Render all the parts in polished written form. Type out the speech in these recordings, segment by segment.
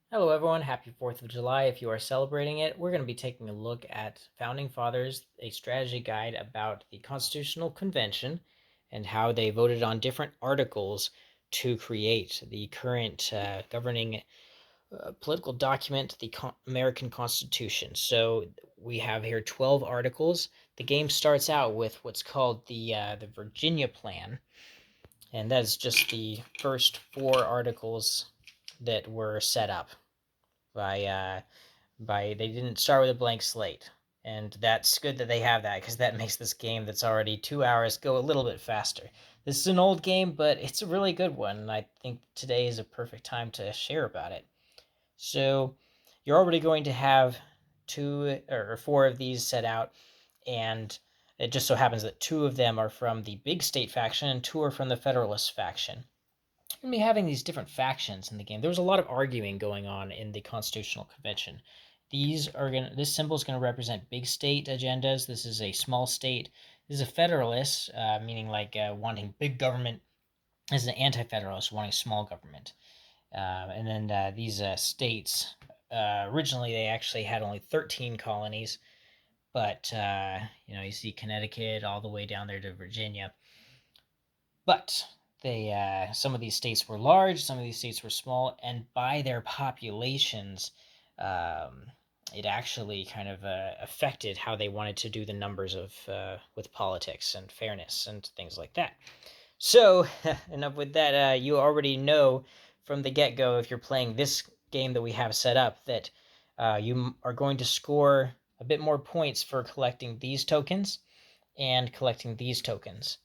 Hello, everyone. Happy 4th of July. If you are celebrating it, we're going to be taking a look at Founding Fathers, a strategy guide about the Constitutional Convention and how they voted on different articles to create the current governing political document, the American Constitution. So we have here 12 articles. The game starts out with what's called the Virginia Plan, and that is just the first four articles that were set up by they didn't start with a blank slate. And that's good that they have that because that makes this game that's already 2 hours go a little bit faster. This is an old game, but it's a really good one, and I think today is a perfect time to share about it. So you're already going to have two or four of these set out, and it just so happens that two of them are from the big state faction and two are from the Federalist faction. You're going to be having these different factions in the game. There was a lot of arguing going on in the Constitutional Convention. This symbol is going to represent big state agendas. This is a small state. This is a federalist, meaning like wanting big government. This is an anti-federalist, wanting small government. And then these states, originally they actually had only 13 colonies, but you see Connecticut all the way down there to Virginia. But they some of these states were large, some of these states were small, and by their populations, um, it actually kind of affected how they wanted to do the numbers of with politics and fairness and things like that. So enough with that. You already know from the get-go, if you're playing this game that we have set up, that you are going to score a bit more points for collecting these tokens and collecting these tokens.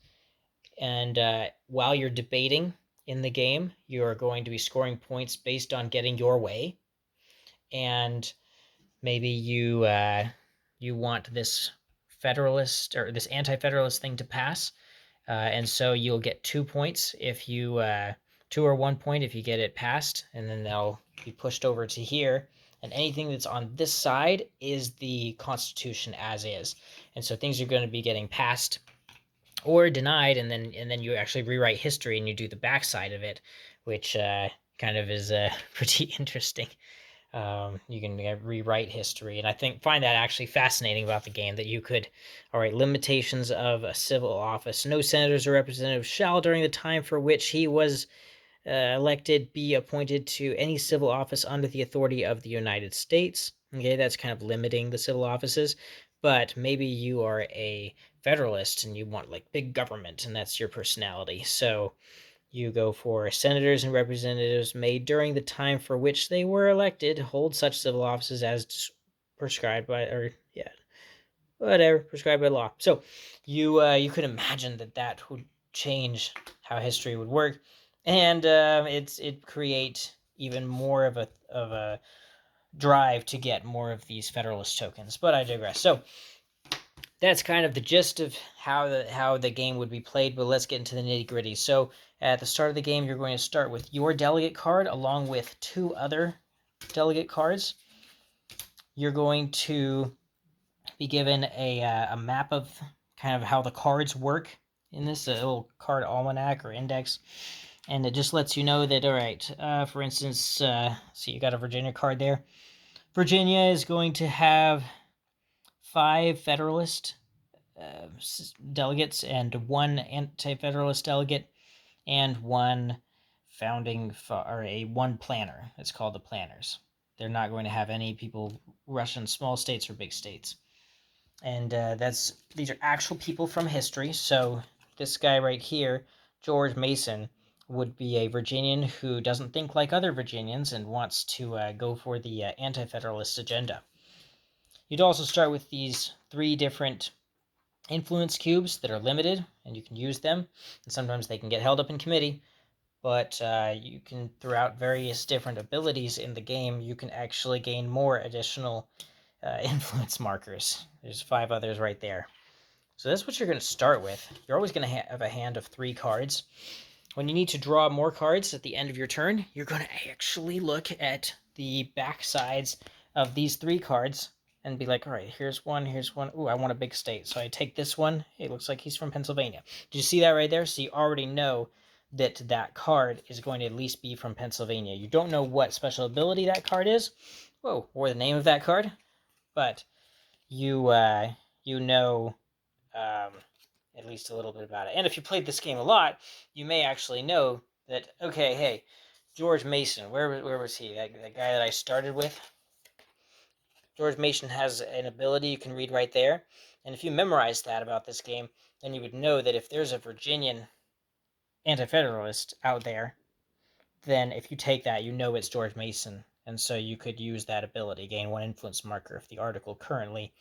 And while you're debating in the game, you are going to be scoring points based on getting your way. And maybe you want this federalist or this anti-federalist thing to pass, and so you'll get 2 points if you 2 or 1 point if you get it passed, and then they'll be pushed over to here. And anything that's on this side is the Constitution as is, and so things are going to be getting passed or denied, and then you actually rewrite history and you do the backside of it, which kind of is pretty interesting. You can rewrite history, and I find that actually fascinating about the game that you could, all right, limitations of a civil office. No senators or representatives shall, during the time for which he was elected, be appointed to any civil office under the authority of the United States. Okay, that's kind of limiting the civil offices, but maybe you are a federalist and you want like big government, and that's your personality. So you go for senators and representatives may, during the time for which they were elected, hold such civil offices as prescribed by, or yeah, whatever prescribed by law. So you could imagine that would change how history would work, and it create even more of a drive to get more of these Federalist tokens. But I digress. So that's kind of the gist of how the game would be played, but let's get into the nitty gritty. So at the start of the game, you're going to start with your delegate card along with two other delegate cards. You're going to be given a map of kind of how the cards work in this, a little card almanac or index, and it just lets you know that, all right, for instance, so you got a Virginia card there. Virginia is going to have 5 Federalist delegates and 1 anti-Federalist delegate and 1 one planner. It's called the planners. They're not going to have any people rushing small states or big states. And these are actual people from history. So this guy right here, George Mason, would be a Virginian who doesn't think like other Virginians and wants to go for the anti-federalist agenda. You'd also start with these 3 different influence cubes that are limited, and you can use them, and sometimes they can get held up in committee, but you can, throughout various different abilities in the game, you can actually gain more additional influence markers. There's 5 others right there. So that's what you're going to start with. You're always going to have a hand of 3 cards. When you need to draw more cards at the end of your turn, you're going to actually look at the back sides of these 3 cards and be like, all right, here's one. Ooh, I want a big state. So I take this one. It looks like he's from Pennsylvania. Did you see that right there? So you already know that that card is going to at least be from Pennsylvania. You don't know what special ability that card is, whoa, or the name of that card, but you know at least a little bit about it. And if you played this game a lot, you may actually know that, okay, hey, George Mason, where was he? That guy that I started with? George Mason has an ability you can read right there. And if you memorize that about this game, then you would know that if there's a Virginian anti-federalist out there, then if you take that, you know it's George Mason. And so you could use that ability, gain 1 influence marker if the article currently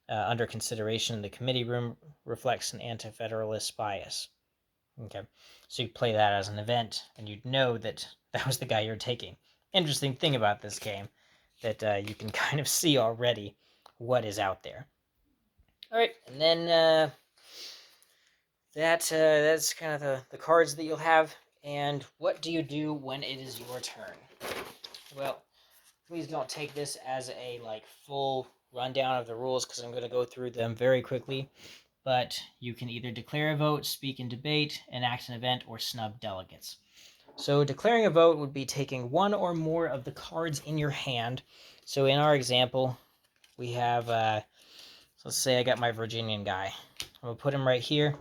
under consideration in the committee room reflects an anti-federalist bias. Okay, so you play that as an event, and you'd know that that was the guy you're taking. Interesting thing about this game, that you can kind of see already what is out there. All right, and then that's kind of the cards that you'll have. And what do you do when it is your turn? Well, please don't take this as a full rundown of the rules, because I'm going to go through them very quickly. But you can either declare a vote, speak in debate, enact an event, or snub delegates. So declaring a vote would be taking 1 or more of the cards in your hand. So in our example, we have, let's say I got my Virginian guy. I'm going to put him right here,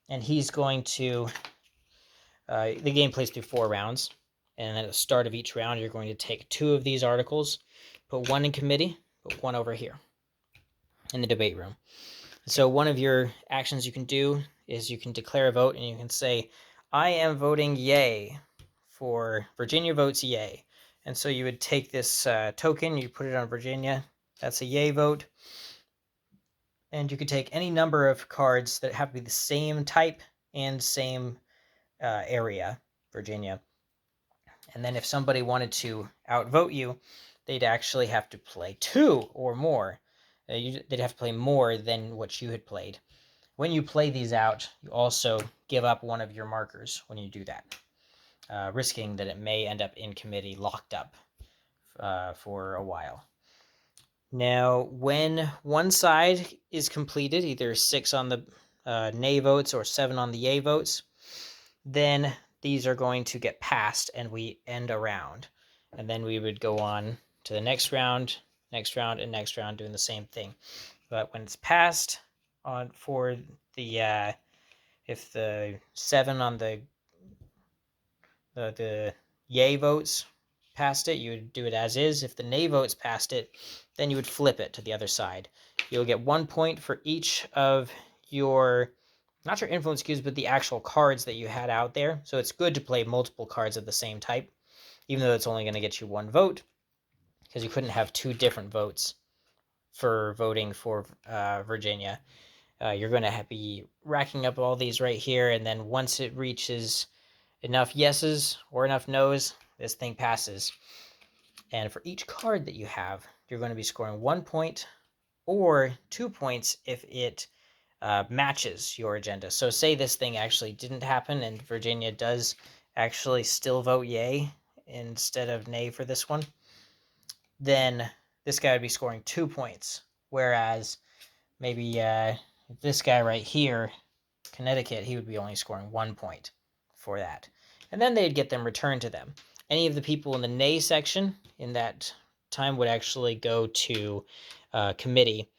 and he's going to, the game plays through 4 rounds. And at the start of each round, you're going to take 2 of these articles, put 1 in committee, put 1 over here in the debate room. So one of your actions you can do is you can declare a vote, and you can say, I am voting yay for Virginia votes yay. And so you would take this token, you put it on Virginia, that's a yay vote. And you could take any number of cards that have to be the same type and same area, Virginia. And then if somebody wanted to outvote you, they'd actually have to play 2 or more. They'd have to play more than what you had played. When you play these out, you also give up 1 of your markers when you do that, risking that it may end up in committee locked up for a while. Now, when one side is completed, either 6 on the nay votes or 7 on the yay votes, then these are going to get passed and we end a round. And then we would go on to the next round, and next round, doing the same thing. But when it's passed on for the if the 7 on the yay votes passed it, you would do it as is. If the nay votes passed it, then you would flip it to the other side. You'll get 1 point for each of your, not your influence cubes, but the actual cards that you had out there. So it's good to play multiple cards of the same type, even though it's only going to get you 1 vote, because you couldn't have 2 different votes for voting for Virginia. You're going to be racking up all these right here, and then once it reaches enough yeses or enough no's, this thing passes. And for each card that you have, you're going to be scoring 1 point or 2 points if it matches your agenda. So say this thing actually didn't happen and Virginia does actually still vote yay instead of nay for this one, then this guy would be scoring 2 points. Whereas maybe this guy right here, Connecticut, he would be only scoring 1 point for that. And then they'd get them returned to them. Any of the people in the nay section in that time would actually go to committee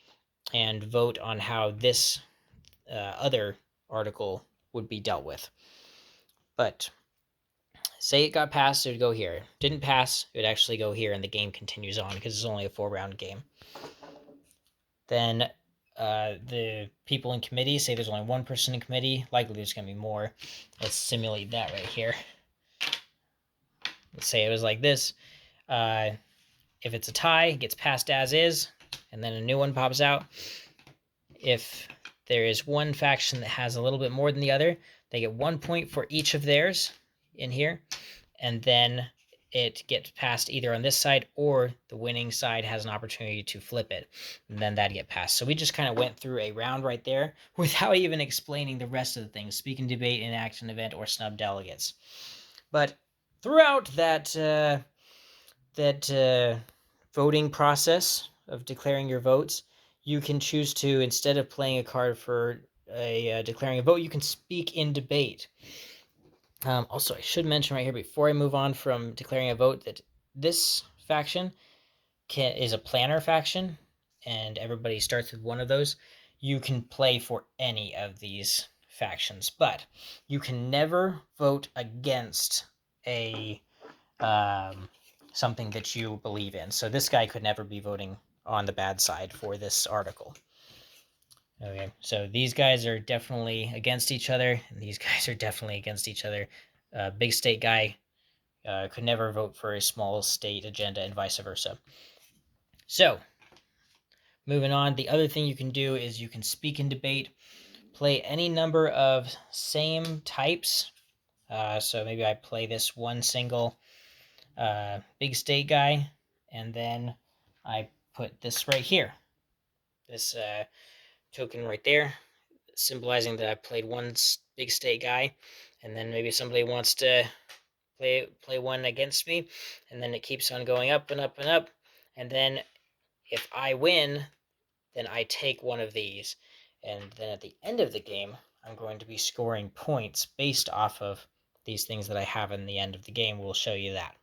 and vote on how this other article would be dealt with. But say it got passed, it would go here. Didn't pass, it would actually go here, and the game continues on because it's only a 4-round game. Then the people in committee, say there's only 1 person in committee, likely there's going to be more. Let's simulate that right here. Let's say it was like this. If it's a tie, it gets passed as is, and then a new one pops out. If there is one faction that has a little bit more than the other, they get 1 point for each of theirs in here, and then it gets passed either on this side or the winning side has an opportunity to flip it, and then that'd get passed. So we just kind of went through a round right there without even explaining the rest of the things: speak and debate, enact an event, or snub delegates. But throughout that voting process of declaring your votes, you can choose to, instead of playing a card for declaring a vote, you can speak in debate. Also, I should mention right here before I move on from declaring a vote that this faction is a planner faction, and everybody starts with one of those. You can play for any of these factions, but you can never vote against a something that you believe in. So this guy could never be voting on the bad side for this article. Okay, so these guys are definitely against each other, and these guys are definitely against each other. Big state guy could never vote for a small state agenda, and vice versa. So, moving on, the other thing you can do is you can speak in debate, play any number of same types. So maybe I play this one single big state guy, and then I put this right here, this token right there, symbolizing that I played one big state guy, and then maybe somebody wants to play one against me, and then it keeps on going up and up and up, and then if I win, then I take one of these, and then at the end of the game, I'm going to be scoring points based off of these things that I have in the end of the game. We'll show you that.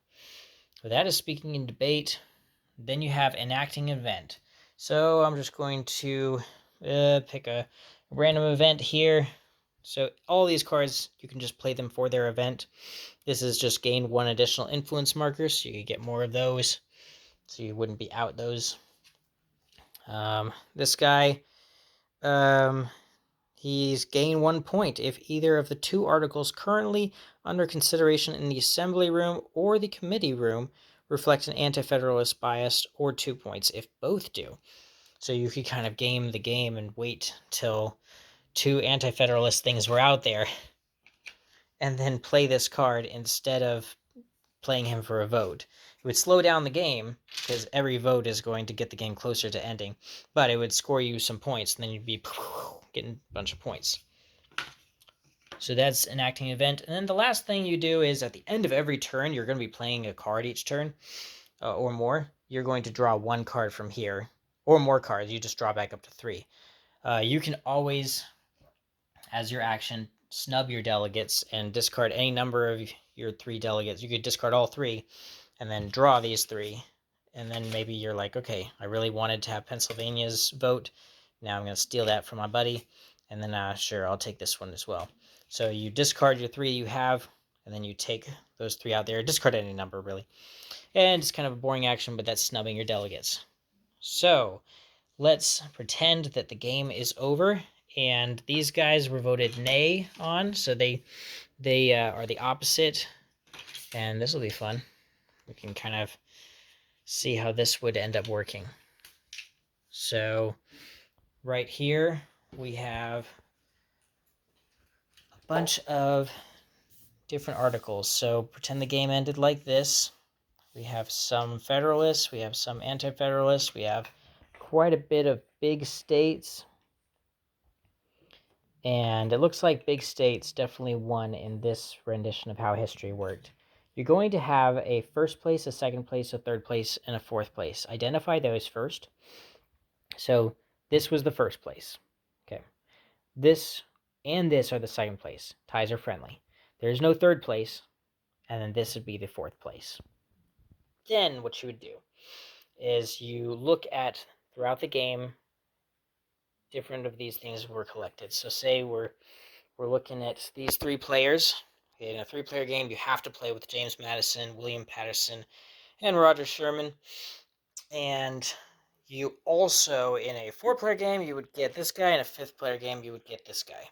So that is speaking in debate. Then you have enacting event. So I'm just going to pick a random event here. So all these cards, you can just play them for their event. This is just gain one additional influence marker, so you could get more of those, so you wouldn't be out those. This guy, he's gained 1 point if either of the two articles currently under consideration in the assembly room or the committee room reflect an anti-federalist bias, or 2 points if both do. So you could kind of game the game and wait till two anti-federalist things were out there and then play this card instead of playing him for a vote. It would slow down the game because every vote is going to get the game closer to ending, but it would score you some points, and then you'd be getting a bunch of points. So that's enacting event. And then the last thing you do is at the end of every turn, you're going to be playing a card each turn or more. You're going to draw one card from here, or more cards. You just draw back up to 3. You can always, as your action, snub your delegates and discard any number of your 3 delegates. You could discard all 3 and then draw these 3. And then maybe you're like, okay, I really wanted to have Pennsylvania's vote. Now I'm going to steal that from my buddy. And then, sure, I'll take this one as well. So you discard your 3 you have, and then you take those 3 out there. Discard any number, really. And it's kind of a boring action, but that's snubbing your delegates. So let's pretend that the game is over, and these guys were voted nay on, so they are the opposite, and this will be fun. We can kind of see how this would end up working. So right here we have a bunch of different articles. So pretend the game ended like this. We have some Federalists, we have some Anti-Federalists, we have quite a bit of big states. And it looks like big states definitely won in this rendition of how history worked. You're going to have a first place, a second place, a third place, and a fourth place. Identify those first. So this was the first place. Okay. This and this are the second place. Ties are friendly. There's no third place, and then this would be the fourth place. Then what you would do is you look at, throughout the game, different of these things were collected. So say we're looking at these 3 players. In a 3-player game, you have to play with James Madison, William Patterson, and Roger Sherman. And you also, in a 4-player game, you would get this guy. In a 5th-player game, you would get this guy.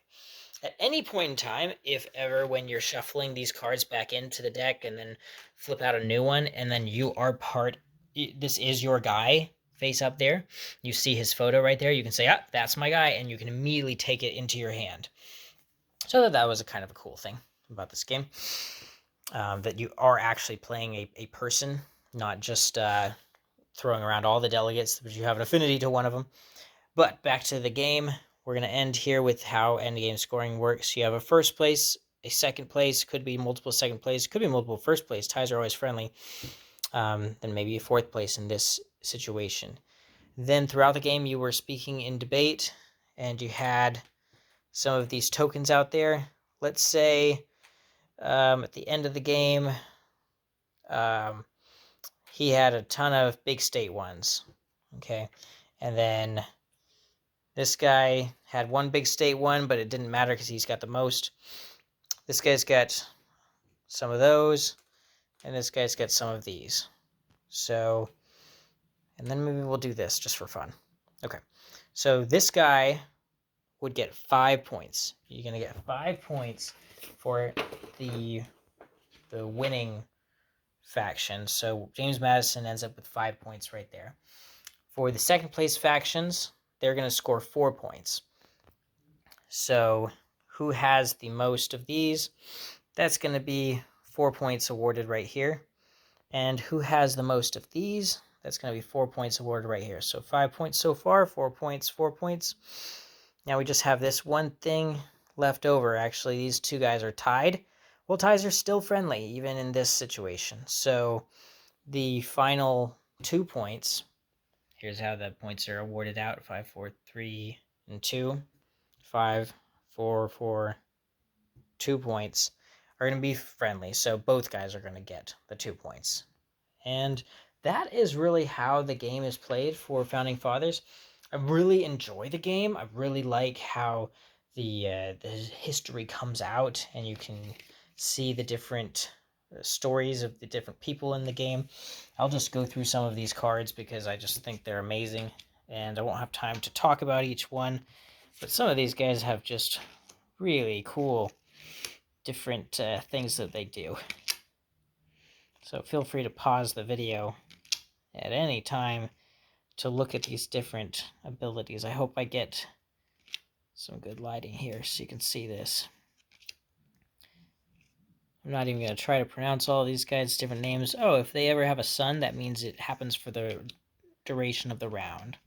At any point in time, if ever, when you're shuffling these cards back into the deck and then flip out a new one, and then you are this is your guy, face up there, you see his photo right there, you can say, that's my guy, and you can immediately take it into your hand. So that was a kind of a cool thing about this game, that you are actually playing a person, not just throwing around all the delegates, but you have an affinity to one of them. But back to the game, we're going to end here with how endgame scoring works. You have a first place, a second place, could be multiple second place, could be multiple first place. Ties are always friendly. Then maybe a fourth place in this situation. Then throughout the game, you were speaking in debate, and you had some of these tokens out there. Let's say At the end of the game, he had a ton of big state ones. Okay, and then this guy had one big state one, but it didn't matter because he's got the most. This guy's got some of those, and this guy's got some of these. So, and then maybe we'll do this just for fun. Okay, so this guy would get 5 points. You're gonna get 5 points for the winning faction. So James Madison ends up with 5 points right there. For the second place factions, they're going to score 4 points. So who has the most of these? That's going to be 4 points awarded right here. And who has the most of these? That's going to be 4 points awarded right here. So 5 points so far, 4 points, 4 points. Now we just have this one thing left over. Actually, these two guys are tied. Well, ties are still friendly, even in this situation. So the final 2 points, here's how the points are awarded out. 5, 4, 3, and 2. 5, 4, 4, 2 points are going to be friendly. So both guys are going to get the 2 points. And that is really how the game is played for Founding Fathers. I really enjoy the game. I really like how the history comes out, and you can see the different stories of the different people in the game. I'll just go through some of these cards because I just think they're amazing, and I won't have time to talk about each one. But some of these guys have just really cool different things that they do. So feel free to pause the video at any time to look at these different abilities. I hope I get some good lighting here so you can see this. I'm not even going to try to pronounce all of these guys' different names. Oh, if they ever have a son, that means it happens for the duration of the round.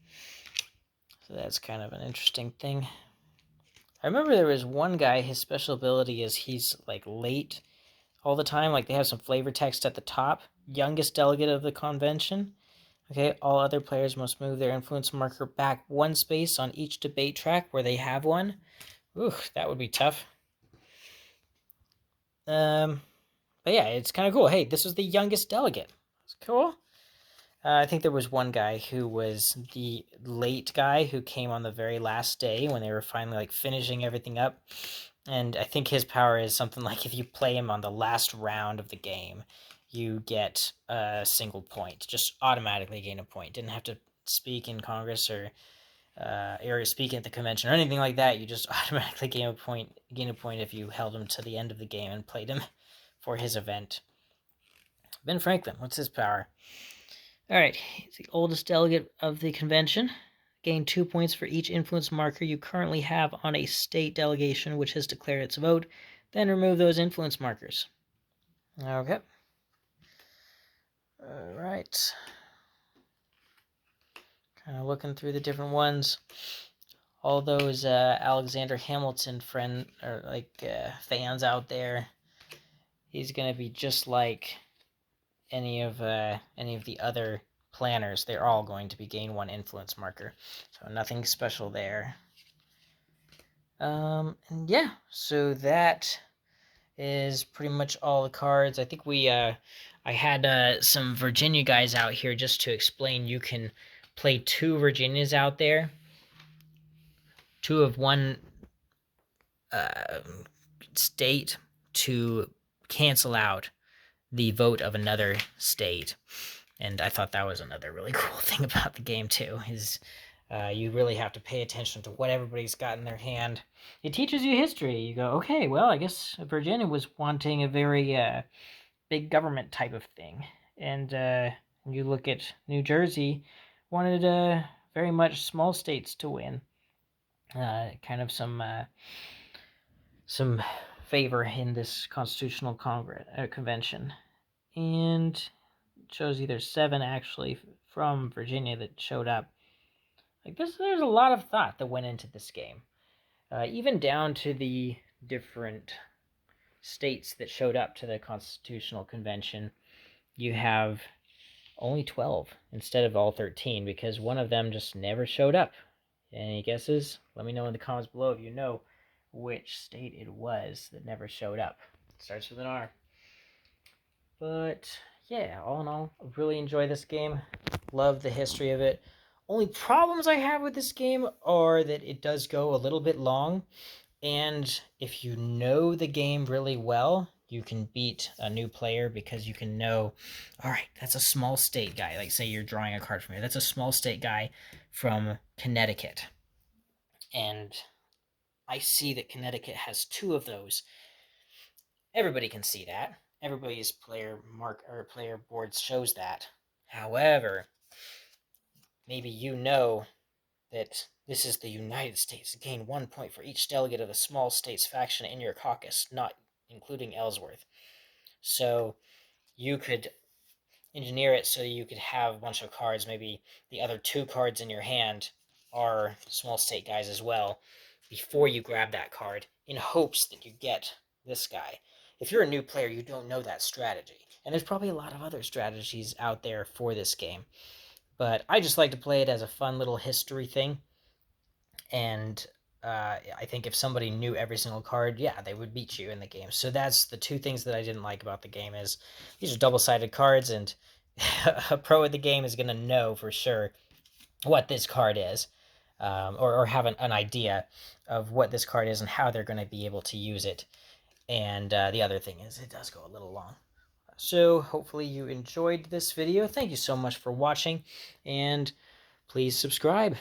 So that's kind of an interesting thing. I remember there was one guy, his special ability is he's like late all the time. Like they have some flavor text at the top. Youngest delegate of the convention. Okay, all other players must move their influence marker back 1 space on each debate track where they have one. Ooh, that would be tough. But yeah, it's kind of cool. Hey, this was the youngest delegate. It's cool. I think there was one guy who was the late guy who came on the very last day when they were finally like finishing everything up. And I think his power is something like if you play him on the last round of the game, you get a single point. Just automatically gain a point. Didn't have to speak in Congress or speak at the convention or anything like that. You just automatically gain a point if you held him to the end of the game and played him for his event. Ben Franklin, what's his power? All right, he's the oldest delegate of the convention. Gain 2 points for each influence marker you currently have on a state delegation which has declared its vote. Then remove those influence markers. Okay. All right. Kind of looking through the different ones. All those Alexander Hamilton fans out there. He's gonna be just like any of the other planners. They're all going to be gain 1 influence marker, so nothing special there. And yeah, so that is pretty much all the cards. I think I had some Virginia guys out here just to explain. You can play 2 Virginias out there, 2 of one state, to cancel out the vote of another state. And I thought that was another really cool thing about the game too, is you really have to pay attention to what everybody's got in their hand. It teaches you history. You go, okay, well, I guess Virginia was wanting a very big government type of thing. And you look at New Jersey, wanted very much small states to win. Kind of some favor in this constitutional convention. And it shows you there's 7 actually from Virginia that showed up. Like this, there's a lot of thought that went into this game, even down to the different states that showed up to the Constitutional Convention. You have only 12 instead of all 13 because one of them just never showed up. Any guesses? Let me know in the comments below if you know which state it was that never showed up. Starts with an R. But yeah, all in all, I really enjoy this game. Love the history of it. Only problems I have with this game are that it does go a little bit long, and if you know the game really well, you can beat a new player because you can know, all right, that's a small state guy. Like, say you're drawing a card from here. That's a small state guy from Connecticut. And I see that Connecticut has two of those. Everybody can see that. Everybody's player mark or player board shows that. However, maybe you know that this is the United States. Gain 1 point for each delegate of the small states faction in your caucus, not including Ellsworth. So you could engineer it so you could have a bunch of cards. Maybe the other two cards in your hand are small state guys as well before you grab that card in hopes that you get this guy. If you're a new player, you don't know that strategy. And there's probably a lot of other strategies out there for this game. But I just like to play it as a fun little history thing. And I think if somebody knew every single card, yeah, they would beat you in the game. So that's the two things that I didn't like about the game is these are double-sided cards, and a pro at the game is going to know for sure what this card is, or have an idea of what this card is and how they're going to be able to use it. And the other thing is it does go a little long. So hopefully you enjoyed this video. Thank you so much for watching, and please subscribe.